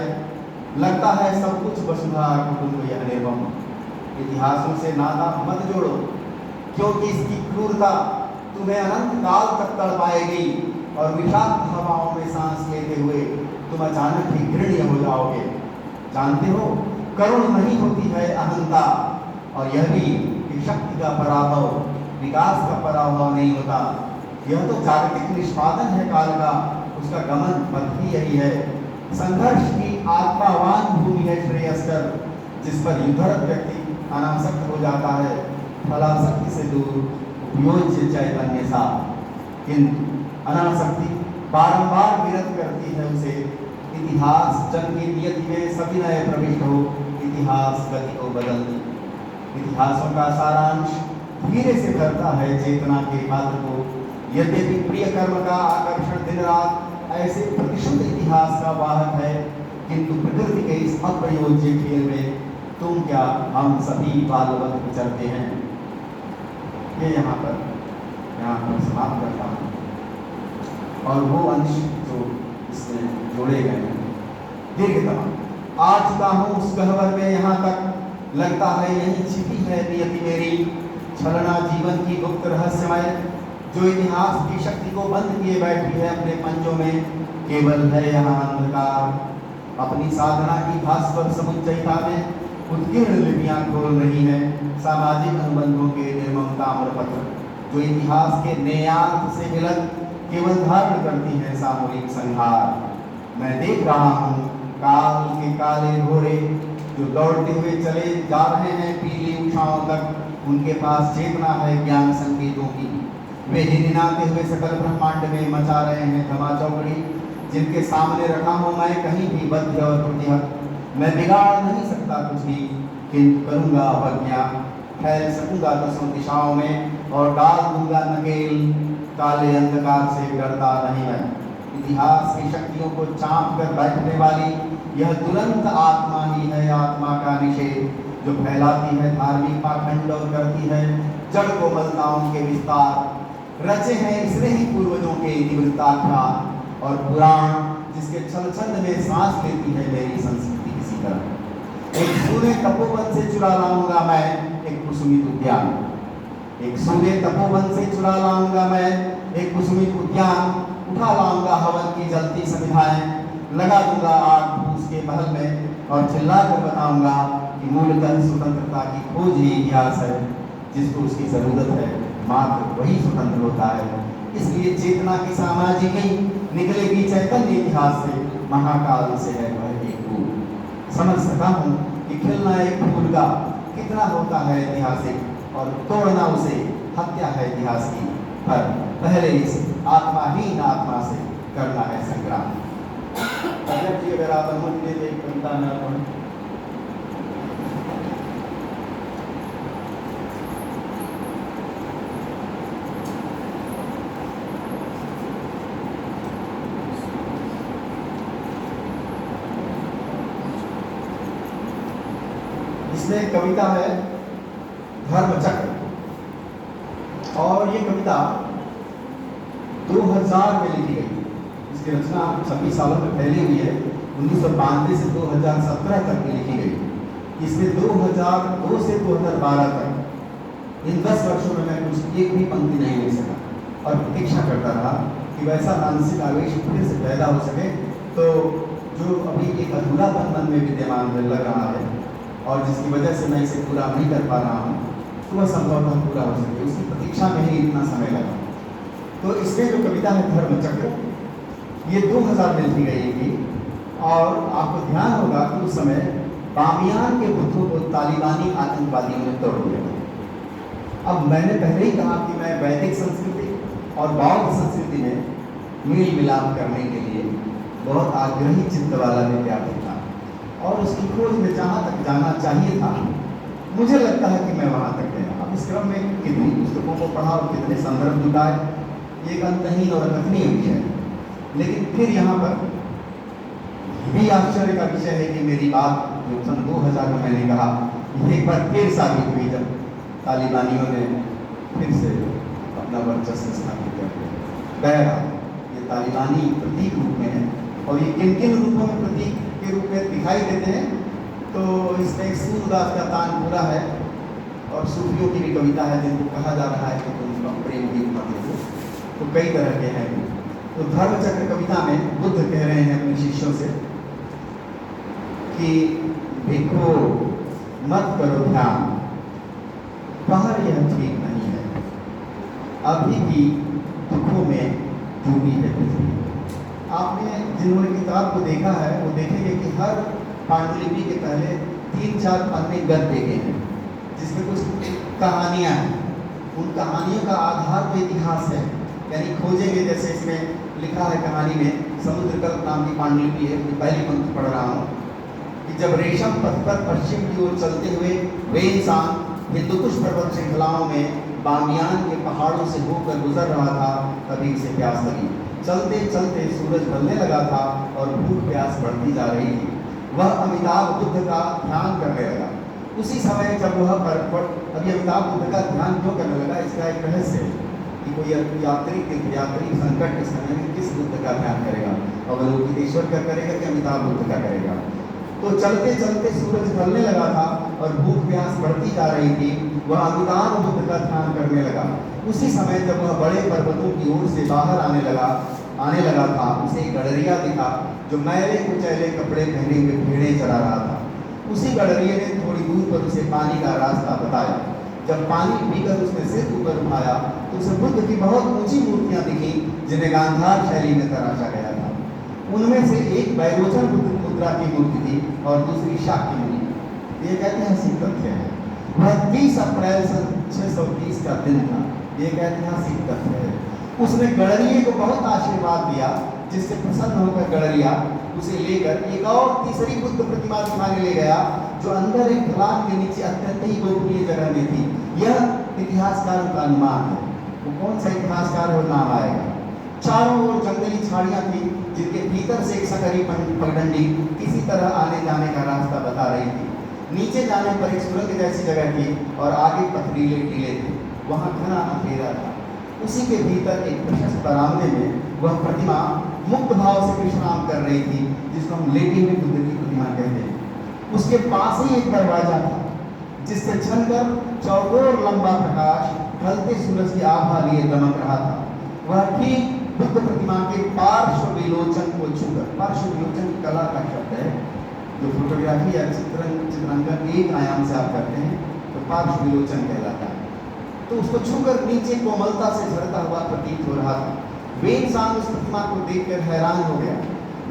लगता है सब कुछ वसुधा कुटुंब यह निर्मम। इतिहासों से नाता मत जोड़ो, क्योंकि इसकी क्रूरता तुम्हें अनंत काल तक तड़पाएगी और विषाक्त हवाओं में सांस लेते हुए तुम अचानक ही घृण्य हो जाओगे। जानते हो, करुण नहीं होती है अहंता, और यह भी कि शक्ति का पराभव विकास का पराभव नहीं होता। यह तो जागतिक निष्पादन है काल का, उसका गमन पथ ही यही है। संघर्ष की आत्मावान भूमि है श्रेयस्कर, जिस पर युद्धरत व्यक्ति अनासक्त हो जाता है, फलासक्ति से दूर उपयोज्य चैतन्य सा। किंतु अनासक्ति बारंबार विरत करती है उसे। इतिहास जन की नियति में सविनय प्रविष्ट हो, इतिहास गति को बदल दे। इतिहासों का सारांश धीरे से करता है चेतना के पात्र को। यद्यपि प्रिय कर्म का आकर्षण दिन रात ऐसे प्रतिशुद्ध इतिहास का वाहक है, किंतु प्रकृति के इस अप्रयोज्य खेल में तुम क्या हम सभी बालवत विचरते हैं। ये यहाँ पर समाप्त करता हूँ। और वो अंश जो इसमें जोड़े गए हैं दीर्घतम आ चुका हूँ उस गहवर में, यहाँ तक लगता है यही छिपी है नियति मेरी। छलना जीवन की गुप्त रहस्यमय, जो इतिहास की शक्ति को बंद किए बैठी है अपने पंजों में। केवल है यहाँ अंधकार। अपनी साधना की भास्वर समुच्चयता में उत्कीर्ण लिपियां खोल रही है सामाजिक अनुबंधों के निर्मम ताम्रपत्र, जो इतिहास के नेयार्थ से मिलक केवल धारण करती है सामूहिक संहार। मैं देख रहा हूँ काल के काले घोड़े जो दौड़ते हुए चले जा रहे हैं पीली उषाओं तक। उनके पास चेतना है ज्ञान संकेतों की। वे हिनहिनाते हुए सकल ब्रह्मांड में मचा रहे हैं धमाचौकड़ी, जिनके सामने रखा हूँ मैं कहीं भी बद्ध और प्रतिहत। मैं बिगाड़ नहीं सकता कुछ भी, किंतु करूँगा अवज्ञा। फैल सकूँगा दसों दिशाओं में और डाल दूंगा नकेल। काले अंधकार से डरता नहीं मैं। इतिहास की शक्तियों को चाँप कर बैठने वाली यह तुरंत आत्मा ही है आत्मा का निषेध, जो फैलाती है धार्मिक पाखंड और करती है जड़ कोमलताओं के विस्तार। रचे हैं इसने ही पूर्वजों के निवृत्ताख्यान और पुराण, जिसके छल छंद में सांस लेती है मेरी संस्कृति किसी तरह। एक सूर्य तपोवन से चुरा लाऊंगा मैं एक कुसुमित उद्यान। एक सूर्य तपोवन से चुरा लाऊंगा मैं एक कुसुमित उद्यान। उठा लाऊंगा हवन की जलती समिधाएं, लगा दूंगा आग फूस के महल में और चिल्ला कर बताऊंगा कि मूलतः स्वतंत्रता की खोज ही इतिहास है। जिसको उसकी जरूरत है मात्र वही स्वतंत्र होता है। इसलिए चेतना की सामाजिक ही निकलेगी चैतन्य इतिहास से, महाकाल से है वह एक फूल। समझ सका हूँ कि खिलना एक फूल का कितना होता है ऐतिहासिक, और तोड़ना उसे हत्या है इतिहास की। पर पहले इस आत्माहीन आत्मा से करना है संग्राम। जी अगर आप अनुमति देते एक कविता न पढ़ें। इसमें एक कविता है धर्मचक्र, और ये कविता 2000 में लिखी गई। इसकी रचना 26 सालों में फैली हुई है। 1992 से 2017 तक में लिखी गई। इसमें 2002 से 2012 तक इन 10 वर्षों में मैं कुछ एक भी पंक्ति नहीं लिख सका, और प्रतीक्षा करता रहा कि वैसा मानसिक आवेश फिर से पैदा हो सके। तो जो अभी एक अधूरापन मन में विद्यमान लग रहा है और जिसकी वजह से मैं इसे पूरा नहीं कर पा रहा हूँ, तो वह संभवतः पूरा हो सके, उसकी प्रतीक्षा में ही इतना समय लगा। तो इसमें जो कविता है धर्मचक्र, ये 2000 में लिखी गई थी। और आपको ध्यान होगा कि उस समय बामियान के बुतों को तालिबानी आतंकवादियों ने तोड़ दिया। अब मैंने पहले ही कहा कि मैं वैदिक संस्कृति और बौद्ध संस्कृति में मेल मिलाप करने के लिए बहुत आग्रही चित्त वाला विद्यार्थी था, और उसकी खोज में जहाँ तक जाना चाहिए था, मुझे लगता है कि मैं वहाँ तक गया। अब इस क्रम में कितनी पुस्तकों को पढ़ा और कितने संदर्भ जुटाए, एक अंतहीन और अकथनीय विषय है। लेकिन फिर यहाँ पर भी आश्चर्य का विषय है कि मेरी बात जो सन 2000 में मैंने कहा, एक बार फिर साबित हुई जब तालिबानियों ने फिर से अपना वर्चस्व स्थापित कर दिया। ये तालिबानी प्रतीक रूप में है, और ये किन किन रूपों में प्रतीक के रूप में दिखाई देते हैं। तो इसमें एक सूरदास का तानपुरा है, और सूफियों की भी कविता है जिनको कहा जा रहा है कि उनका प्रेम गीत मतलब, तो कई तरह के हैं। तो धर्मचक्र कविता में बुद्ध कह रहे हैं अपने शिष्यों से कि भिक्खु मत करो ध्यान, पर यह ठीक नहीं है, अभी भी दुखों में डूबी है पृथ्वी। आपने जिन्होंने किताब को देखा है वो देखेंगे कि हर पांडुलिपि के पहले 3-4 पन्ने गद देखे हैं जिसमें कुछ कहानियां हैं। उन कहानियों का आधार तो इतिहास है, यानी खोजेंगे। जैसे इसमें लिखा है कहानी में, समुद्रकल्प नाम की पांडुलिपि है, पहली पंक्ति पढ़ रहा हूँ कि जब रेशम पथ पर पश्चिम की ओर चलते हुए वे इंसान हिंदुकुश पर्वत श्रृंखलाओं में बामियान के पहाड़ों से होकर गुजर रहा था, तभी उसे प्यास लगी। चलते चलते सूरज ढलने लगा था और भूख प्यास बढ़ती जा रही थी। वह अमिताभ बुद्ध का ध्यान करने लगा। उसी समय जब वह अभी अमिताभ बुद्ध का ध्यान क्यों करने लगा, इसका एक रहस्य है कि कोई यात्री संकट के समय में किस बुद्ध का ध्यान करेगा, अवलोकितेश्वर का करेगा कि अमिताभ बुद्ध का करेगा। तो चलते चलते सूरज ढलने लगा था और भूख प्यास बढ़ती जा रही थी। वह अमिताभ बुद्ध का ध्यान करने लगा। उसी समय जब वह बड़े पर्वतों की ओर से बाहर आने लगा था, उसे एक गडरिया दिखा जो मैले कुचैले कपड़े पहने हुए भेड़ें चरा रहा था। उसी गडरिये ने थोड़ी दूर पर उसे पानी का रास्ता बताया। जब पानी पीकर उसने सिर ऊपर उठाया तो उसे बुद्ध की बहुत ऊंची मूर्तियां दिखी जिन्हें गांधार शैली में तराशा गया था। उनमें से एक वैरोचन मुद्रा की मूर्ति थी और दूसरी शाक्य मुनि। ये एक ऐतिहासिक तथ्य है। वह 30 अप्रैल सन 630 का दिन था। ये एक ऐतिहासिक तथ्य है। उसने गडरिये को बहुत आशीर्वाद दिया, जिससे प्रसन्न होकर गडरिया उसे लेकर एक और तीसरी बुद्ध प्रतिमा दिखाने ले गया जो अंदर एक ढलान के नीचे अत्यंत ही गोपनीय जगह में थी। यह इतिहासकारों का अनुमान है। वो कौन सा इतिहासकार हो नाम आएगा। चारों ओर जंगली झाड़ियां थी जिनके भीतर से एक सकरी पगडंडी किसी तरह आने जाने का रास्ता बता रही थी। नीचे जाने पर एक सुरंग जैसी जगह थी और आगे पथरीले टीले थे। वहां घना अंधेरा था। उसी के भीतर एक प्रशस्त बरामदे में वह प्रतिमा मुक्त भाव से विश्राम कर रही थी, जिसको हम लेटे हुए बुद्ध की प्रतिमा कहते हैं। उसके पास ही एक दरवाजा था जिससे छनकर चौकोर लंबा प्रकाश ढलते सूरज की आभा लिए दमक रहा था। वह ठीक बुद्ध प्रतिमा के पार्श्व विलोचन को छूकर, पार्श्व विलोचन कला का शब्द है जो फोटोग्राफी या चित्रांकन एक आयाम से आप करते हैं तो पार्श्व विलोचन कहलाता है। तो उसको छूकर नीचे कोमलता से झरता हुआ प्रतीत हो रहा था। वे इंसान उस प्रतिमा को देखकर हैरान हो गया।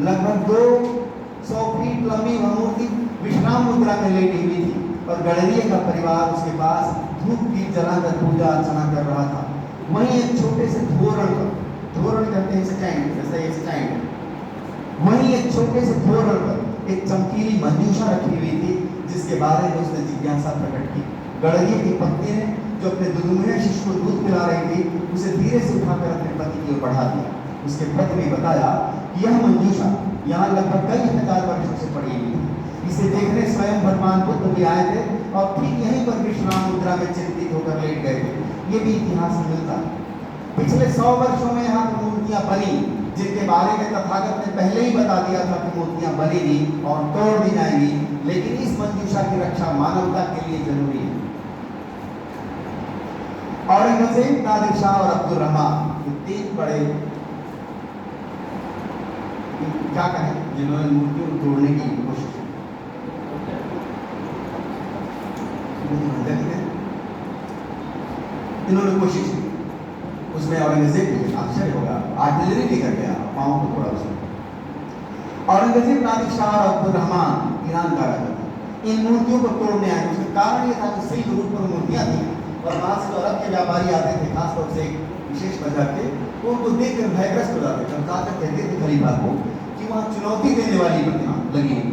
लगभग 200 फीट लंबी वह मूर्ति विश्राम मुद्रा में लेटी हुई थी और गडरिये का परिवार उसके पास धूप दीप जलाकर पूजा अर्चना कर रहा था। वहीं एक छोटे से धोरण कहते हैं स्टैंड, जैसा ये स्टैंड, वहीं एक छोटे से धोरण पर एक चमकीली मंजूषा रखी हुई थी जिसके बारे में उसने जिज्ञासा प्रकट की। गडरिये की पत्नी ने जो अपने दुदुम्हे शिशु को दूध पिला रही थी उसे धीरे से उठाकर अपने पति की ओर बढ़ा दिया। उसके पति ने बताया कि यह मंजूषा यहाँ लगभग कई हजार वर्षों से पड़ी हुई थी। इसे देखने स्वयं भगवान बुद्ध भी आए थे और ठीक यहीं पर विश्राम मुद्रा में चिंतित होकर लेट गए थे। ये भी इतिहास में मिलता है। पिछले 100 वर्षों में यहाँ पर मूर्तियां बनी जिनके बारे में तथागत ने पहले ही बता दिया था कि मूर्तियां बनेगी और तोड़ दी जाएंगी, लेकिन इस मंजूषा की रक्षा मानवता के लिए जरूरी है। औरंगजेब, नादिर शाह और अब्दुल रहमान, ये 3 बड़े क्या कहें जिन्होंने मूर्तियों को तोड़ने की कोशिश की। इन्होंने कोशिश की। उसमें औरंगजेब भी आश्चर्य होगा, आर्टिलरी लेकर गया, पाँव को तोड़ा उसने। औरंगजेब, नादिर शाह और अब्दुल रहमान ईरान का राजा था। इन मूर्तियों को तोड़ने आए। उसका कारण यह था कि सिल्क रूट पर मूर्तियां थी और वहां से जो अरब के व्यापारी आते थे, खासतौर से एक विशेष बाजार के, तो उनको देख कर भयग्रस्त हो जाते थे। जाकर कहते थे खलीफा को कि वहाँ चुनौती देने वाली प्रतिमा लगी हुई,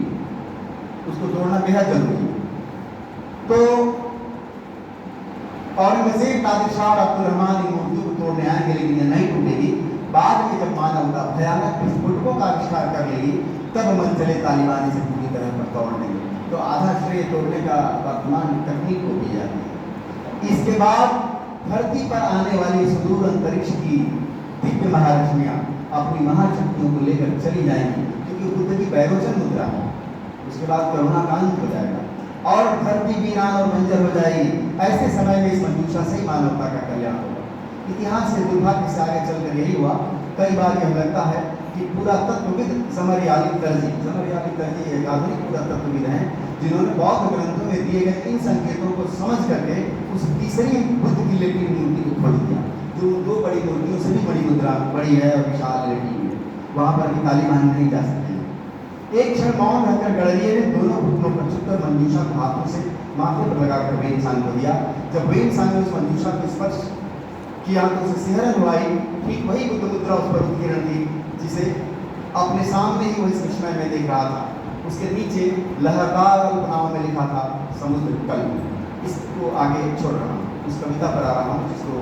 उसको तोड़ना बेहद जरूरी है। तो औरंगजेब, नादिर शाह और अब्दुल रहमान इन मूर्तियों को तोड़ने आएंगे, लेकिन यह नहीं टूटेगी। बाद में जब मानवता भयानक विस्फोटकों का आविष्कार कर लेगी तब मन चले तालिबान इसे पूरी तरह पर तोड़ देंगे। तो आधा श्रेय तोड़ने का वर्तमान तकनीक को भी जाती है। इसके बाद धरती पर आने वाली सुदूर अंतरिक्ष की दिव्य महालक्ष्मियां अपनी महाशक्तियों को लेकर चली जाएंगी, क्योंकि बुद्ध की वैरोचन मुद्रा है। उसके बाद करुणा का अंत हो जाएगा और धरती वीरान और बंजर हो जाएगी। ऐसे समय में इस मंजूषा से ही मानवता का कल्याण होगा। इतिहास के दुर्भाग्य से आगे चलकर यही हुआ। कई बार यह लगता है कि पुरातत्वविद समरयाली दर्जी एक आधुनिक पुरातत्वविद हैं जिन्होंने बौद्ध ग्रंथों में दिए गए इन संकेतों को समझ करके उस तीसरी बुद्ध की लेटी मूर्ति को खोज दिया, जो दो बड़ी मूर्तियों से भी बड़ी है और विशाल लेटी हुई है। वहां पर भी तालिबान नहीं जा सकते। एक क्षण मौन रहकर गणरीय ने दोनों घुटनों पर झुककर मंजूषा को हाथों से माथे पर लगाकर वेनसांग को दिया। जब वेनसांग ने उस मंजूषा को स्पर्श किया तो उसे सिहरन हुई। ठीक वही बुद्ध मुद्रा उस पर उत्कीर्ण थी जिसे अपने सामने ही वही विस्मय में देख रहा था। उसके नीचे लहरदार अल्पनामा में लिखा था समुद्र कल। इसको आगे छोड़ रहा हूँ, उस कविता पर आ रहा हूँ जिसको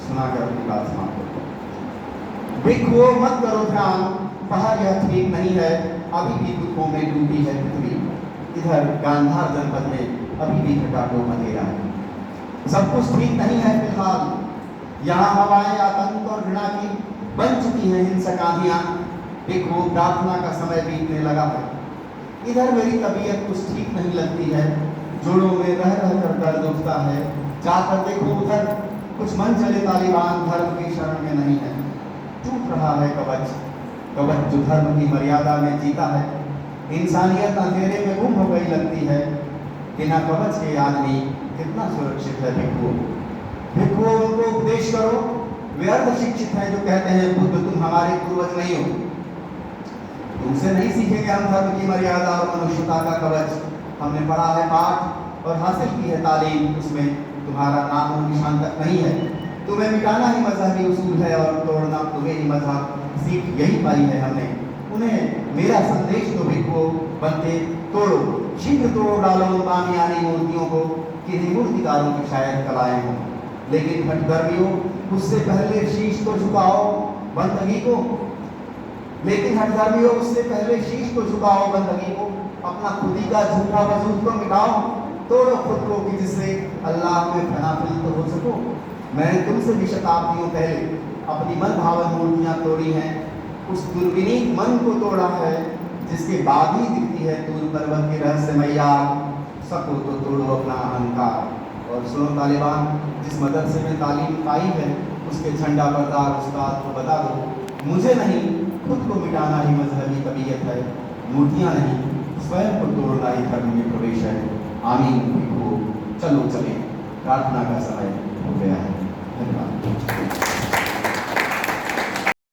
सुनाकर अपनी बात समाप्त करता हूँ। भिक्षुओं मत करो ध्यान, पहाड़ यह ठीक नहीं है, अभी भी दुखों में डूबी है पृथ्वी। इधर गांधार जनपद में अभी भी घटा डो अंधेरा है। सब कुछ ठीक नहीं है फिलहाल, यहाँ हवाएं आतंक और घृणा की बन चुकी हैं हिंसक आंधियां। देखो प्रार्थना का समय बीतने लगा है। इधर मेरी तबीयत कुछ ठीक नहीं लगती है, जोड़ों में रह रह कर दर्द उठता है। जाकर देखो उधर कुछ मन चले तालिबान धर्म की शरण में नहीं है। टूट रहा है कवच जो धर्म की मर्यादा में जीता है। इंसानियत अंधेरे में गुम हो गई लगती है। बिना कवच के आदमी कितना सुरक्षित है। भिक्षुओं उनको उपदेश करो, वे अर्ध शिक्षित हैं जो कहते हैं बुद्ध तुम हमारे पूर्वज नहीं हो। तुमसे नहीं सीखेंगे हम धर्म की मर्यादा और मनुष्यता का कवच। हमने पढ़ा है पाठ और हासिल की है तालीम, उसमें तुम्हारा नाम और निशान तक नहीं है। तुम्हें मिटाना ही मजहबी उसूल है और तोड़ना तुम्हें ही मजहब, सीख यही पाई है हमने। उन्हें मेरा संदेश तो भिक्षुओं बनते तोड़ो, शीघ्र तोड़ डालो बामियानी मूर्तियों को, किन्हीं मूर्तिकारों की शायद कलाएं हों। लेकिन हठधर्मियों उससे पहले शीश को झुकाओ बंदगी को। उससे पहले शीश को झुकाओ बंदगी को। अपना खुदी का झूठा वजूद को मिटाओ, तोड़ो खुद को कि जिससे अल्लाह में फनाफिल तो हो सको। मैंने तुमसे भी शताब्दियों पहले अपनी मन भावन मूर्तियां तोड़ी हैं। उस दुर्विनीत मन को तोड़ा है जिसके बाद ही दिखती है तूर पर्वत की रहस्यमय आग। सको तो तोड़ो अपना अहंकार। और सुनो तालिबान, जिस मदरसे में तालीम पाई है उसके झंडा बरदार उस्ताद को बता दो, मुझे नहीं खुद को मिटाना ही मजहबी तबीयत है। मूर्तियां नहीं, स्वयं को तोड़ना ही धर्म में प्रवेश है। आमीन। चलो चले, प्रार्थना का समय हो गया है। धन्यवाद।